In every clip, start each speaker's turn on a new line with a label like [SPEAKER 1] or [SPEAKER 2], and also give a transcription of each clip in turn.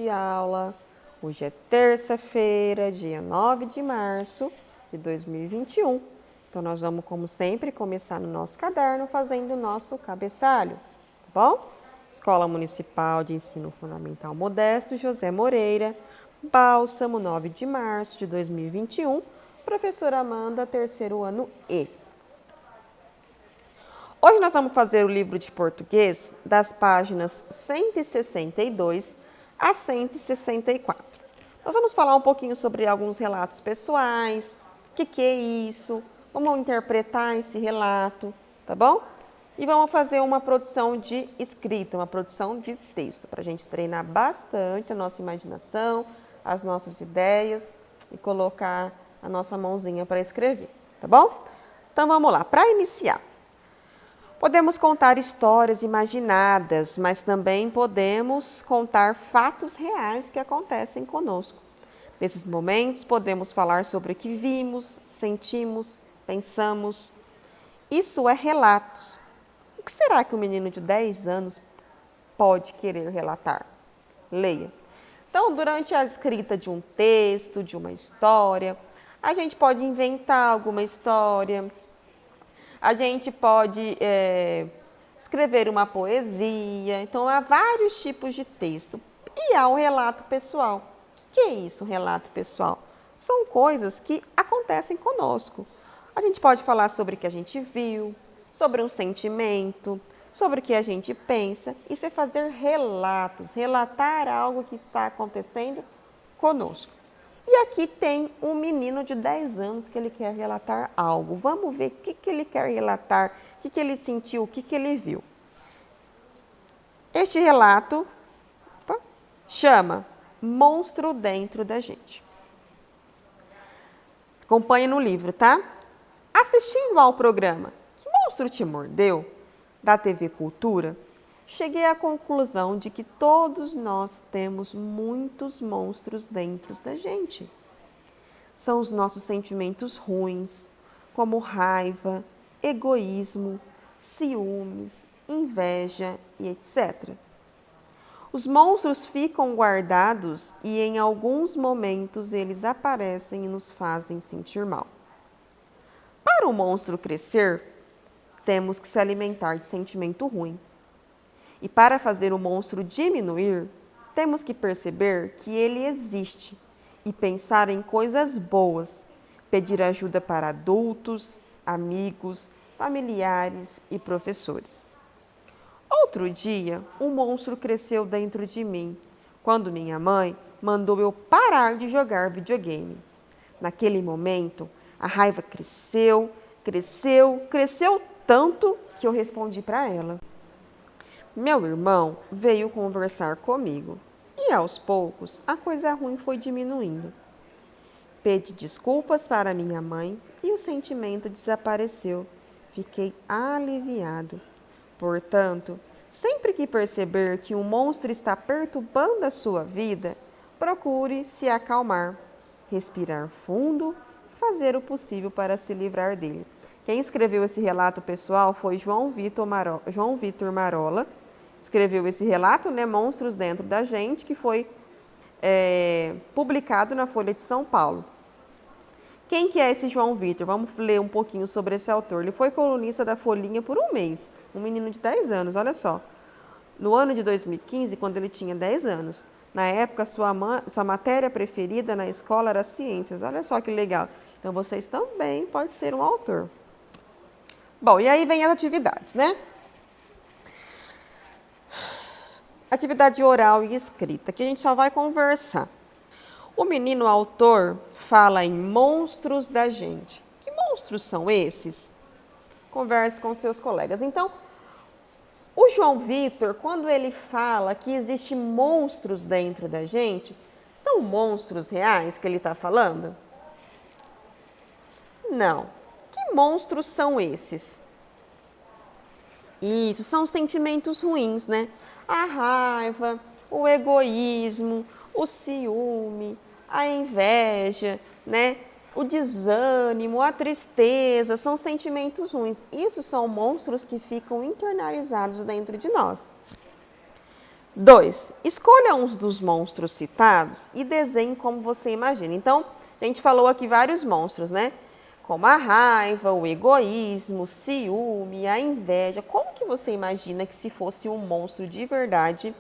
[SPEAKER 1] de aula. Hoje é terça-feira, dia 9 de março de 2021. Então, nós vamos, como sempre, começar no nosso caderno fazendo o nosso cabeçalho, tá bom? Escola Municipal de Ensino Fundamental Modesto José Moreira, Bálsamo, 9 de março de 2021, professora Amanda, terceiro ano E. Hoje nós vamos fazer o livro de português das páginas 162 a 164. Nós vamos falar um pouquinho sobre alguns relatos pessoais, o que é isso, vamos interpretar esse relato, tá bom? E vamos fazer uma produção de escrita, uma produção de texto, para a gente treinar bastante a nossa imaginação, as nossas ideias e colocar a nossa mãozinha para escrever, tá bom? Então vamos lá, para iniciar. Podemos contar histórias imaginadas, mas também podemos contar fatos reais que acontecem conosco. Nesses momentos, podemos falar sobre o que vimos, sentimos, pensamos. Isso é relatos. O que será que um menino de 10 anos pode querer relatar? Leia. Então, durante a escrita de um texto, de uma história, a gente pode inventar alguma história. A gente pode escrever uma poesia. Então, há vários tipos de texto. E há o relato pessoal. O que é isso, relato pessoal? São coisas que acontecem conosco. A gente pode falar sobre o que a gente viu, sobre um sentimento, sobre o que a gente pensa. Isso é fazer relatos, relatar algo que está acontecendo conosco. E aqui tem um menino de 10 anos que ele quer relatar algo. Vamos ver o que ele quer relatar, o que ele sentiu, o que ele viu. Este relato chama Monstro Dentro da Gente. Acompanhe no livro, tá? Assistindo ao programa Que Monstro Te Mordeu? Da TV Cultura, cheguei à conclusão de que todos nós temos muitos monstros dentro da gente. São os nossos sentimentos ruins, como raiva, egoísmo, ciúmes, inveja e etc. Os monstros ficam guardados e em alguns momentos eles aparecem e nos fazem sentir mal. Para o monstro crescer, temos que se alimentar de sentimento ruim. E para fazer o monstro diminuir, temos que perceber que ele existe e pensar em coisas boas, pedir ajuda para adultos, amigos, familiares e professores. Outro dia, um monstro cresceu dentro de mim, quando minha mãe mandou eu parar de jogar videogame. Naquele momento, a raiva cresceu tanto que eu respondi para ela. Meu irmão veio conversar comigo e, aos poucos, a coisa ruim foi diminuindo. Pedi desculpas para minha mãe e o sentimento desapareceu. Fiquei aliviado. Portanto, sempre que perceber que um monstro está perturbando a sua vida, procure se acalmar, respirar fundo e fazer o possível para se livrar dele. Quem escreveu esse relato pessoal foi João Vitor Marola. Escreveu esse relato, né, Monstros Dentro da Gente, que foi publicado na Folha de São Paulo. Quem que é esse João Vitor? Vamos ler um pouquinho sobre esse autor. Ele foi colunista da Folhinha por um mês, um menino de 10 anos, olha só. No ano de 2015, quando ele tinha 10 anos, na época, sua matéria preferida na escola era ciências. Olha só que legal. Então, vocês também podem ser um autor. Bom, e aí vem as atividades, né? Atividade oral e escrita, que a gente só vai conversar. O menino autor fala em monstros da gente. Que monstros são esses? Converse com seus colegas. Então, o João Vitor, quando ele fala que existem monstros dentro da gente, são monstros reais que ele está falando? Não. Que monstros são esses? Isso, são sentimentos ruins, né? A raiva, o egoísmo, o ciúme, a inveja, né? O desânimo, a tristeza, são sentimentos ruins. Isso são monstros que ficam internalizados dentro de nós. 2. Escolha um dos monstros citados e desenhe como você imagina. Então, a gente falou aqui vários monstros, né? Como a raiva, o egoísmo, o ciúme, a inveja. Como que você imagina que se fosse um monstro de verdade,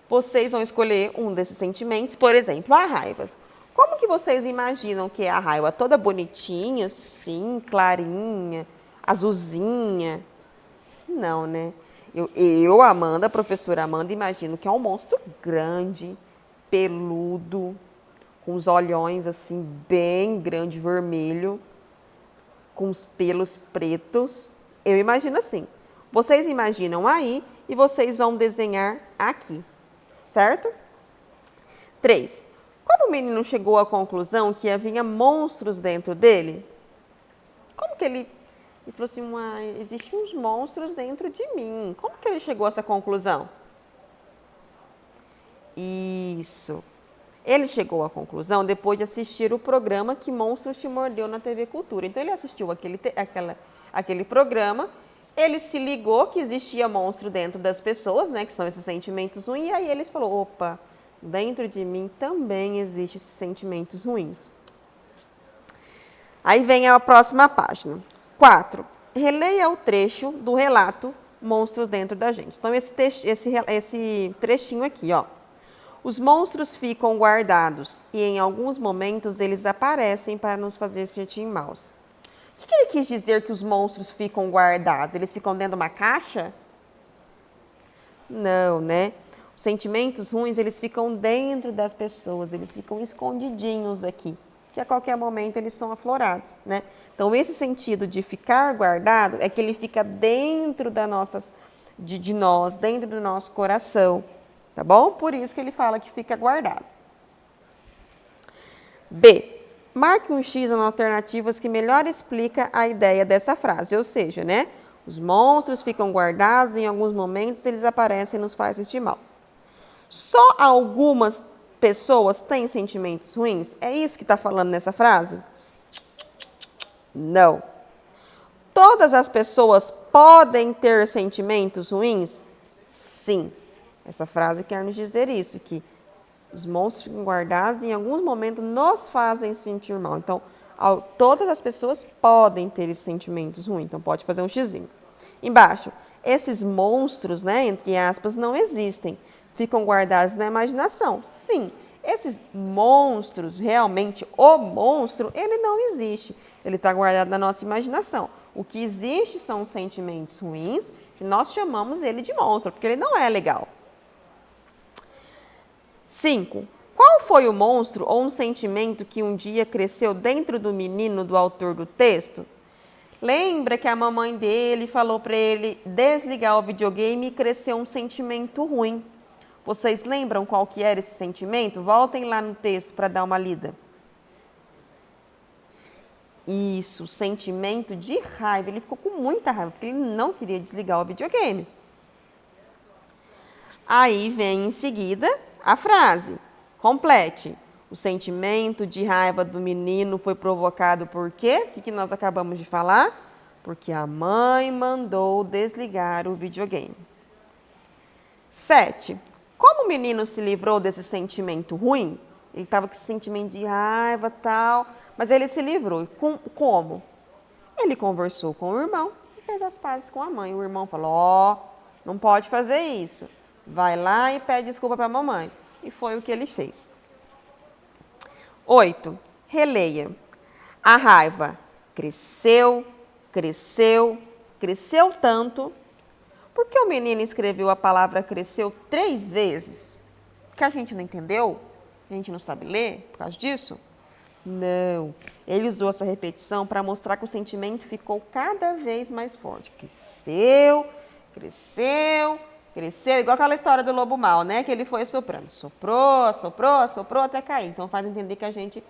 [SPEAKER 1] vocês vão escolher um desses sentimentos? Por exemplo, a raiva. Como que vocês imaginam que é a raiva? Toda bonitinha, assim, clarinha, azulzinha? Não, né? Amanda, professora Amanda, imagino que é um monstro grande, peludo, com os olhões assim bem grande, vermelho, com os pelos pretos. Eu imagino assim. Vocês imaginam aí e vocês vão desenhar aqui, certo? 3. Como o menino chegou à conclusão que havia monstros dentro dele? Como que ele falou assim, existem uns monstros dentro de mim. Como que ele chegou a essa conclusão? Isso. Ele chegou à conclusão depois de assistir o programa Que Monstros Te Mordeu na TV Cultura. Então, ele assistiu aquele programa, ele se ligou que existia monstro dentro das pessoas, né, que são esses sentimentos ruins, e aí ele falou, opa, dentro de mim também existem esses sentimentos ruins. Aí vem a próxima página. 4. Releia o trecho do relato Monstros Dentro da Gente. Então, esse trechinho aqui, ó. Os monstros ficam guardados e em alguns momentos eles aparecem para nos fazer sentir maus. O que ele quis dizer que os monstros ficam guardados? Eles ficam dentro de uma caixa? Não, né? Os sentimentos ruins, eles ficam dentro das pessoas, eles ficam escondidinhos aqui, que a qualquer momento eles são aflorados, né? Então, esse sentido de ficar guardado é que ele fica dentro de nós, dentro do nosso coração. Tá bom? Por isso que ele fala que fica guardado. B. Marque um X nas alternativas que melhor explica a ideia dessa frase. Ou seja, né? Os monstros ficam guardados e em alguns momentos eles aparecem e nos fazem sentir mal. Só algumas pessoas têm sentimentos ruins? É isso que está falando nessa frase? Não. Todas as pessoas podem ter sentimentos ruins? Sim. Essa frase quer nos dizer isso, que os monstros ficam guardados e em alguns momentos nos fazem sentir mal. Então, todas as pessoas podem ter esses sentimentos ruins. Então, pode fazer um xizinho. Embaixo, esses monstros, né, entre aspas, não existem. Ficam guardados na imaginação. Sim, esses monstros, realmente, o monstro, ele não existe. Ele está guardado na nossa imaginação. O que existe são os sentimentos ruins, que nós chamamos ele de monstro, porque ele não é legal. 5. Qual foi o monstro ou um sentimento que um dia cresceu dentro do menino do autor do texto? Lembra que a mamãe dele falou para ele desligar o videogame e cresceu um sentimento ruim. Vocês lembram qual que era esse sentimento? Voltem lá no texto para dar uma lida. Isso, sentimento de raiva. Ele ficou com muita raiva, porque ele não queria desligar o videogame. Aí vem em seguida a frase. Complete. O sentimento de raiva do menino foi provocado por quê? O que nós acabamos de falar? Porque a mãe mandou desligar o videogame. 7. Como o menino se livrou desse sentimento ruim? Ele estava com esse sentimento de raiva e tal, mas ele se livrou. Como? Ele conversou com o irmão e fez as pazes com a mãe. O irmão falou, ó, não pode fazer isso. Vai lá e pede desculpa para a mamãe. E foi o que ele fez. 8. Releia. A raiva cresceu, cresceu, cresceu tanto. Por que o menino escreveu a palavra cresceu 3 vezes? Porque a gente não entendeu? A gente não sabe ler por causa disso? Não. Ele usou essa repetição para mostrar que o sentimento ficou cada vez mais forte. Cresceu, cresceu, cresceu, igual aquela história do lobo mau, né? Que ele foi soprando. Soprou, soprou, soprou até cair. Então faz entender que a gente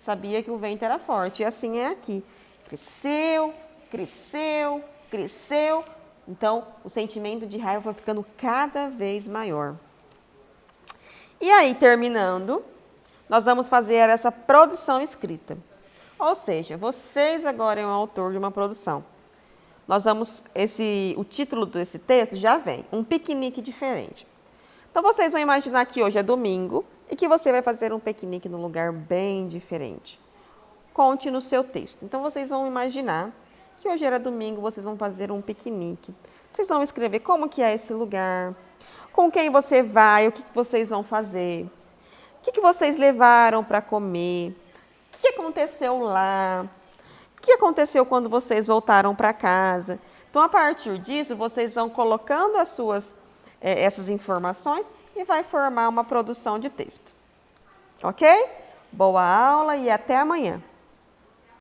[SPEAKER 1] sabia que o vento era forte. E assim é aqui. Cresceu, cresceu, cresceu. Então o sentimento de raiva foi ficando cada vez maior. E aí, terminando, nós vamos fazer essa produção escrita. Ou seja, vocês agora é o autor de uma produção. Nós vamos, o título desse texto já vem, um piquenique diferente. Então, vocês vão imaginar que hoje é domingo e que você vai fazer um piquenique num lugar bem diferente. Conte no seu texto. Então, vocês vão imaginar que hoje era domingo, vocês vão fazer um piquenique. Vocês vão escrever como que é esse lugar, com quem você vai, o que vocês vão fazer, o que vocês levaram para comer, o que aconteceu lá, o que aconteceu quando vocês voltaram para casa. Então, a partir disso, vocês vão colocando essas informações e vai formar uma produção de texto. Ok? Boa aula e até amanhã.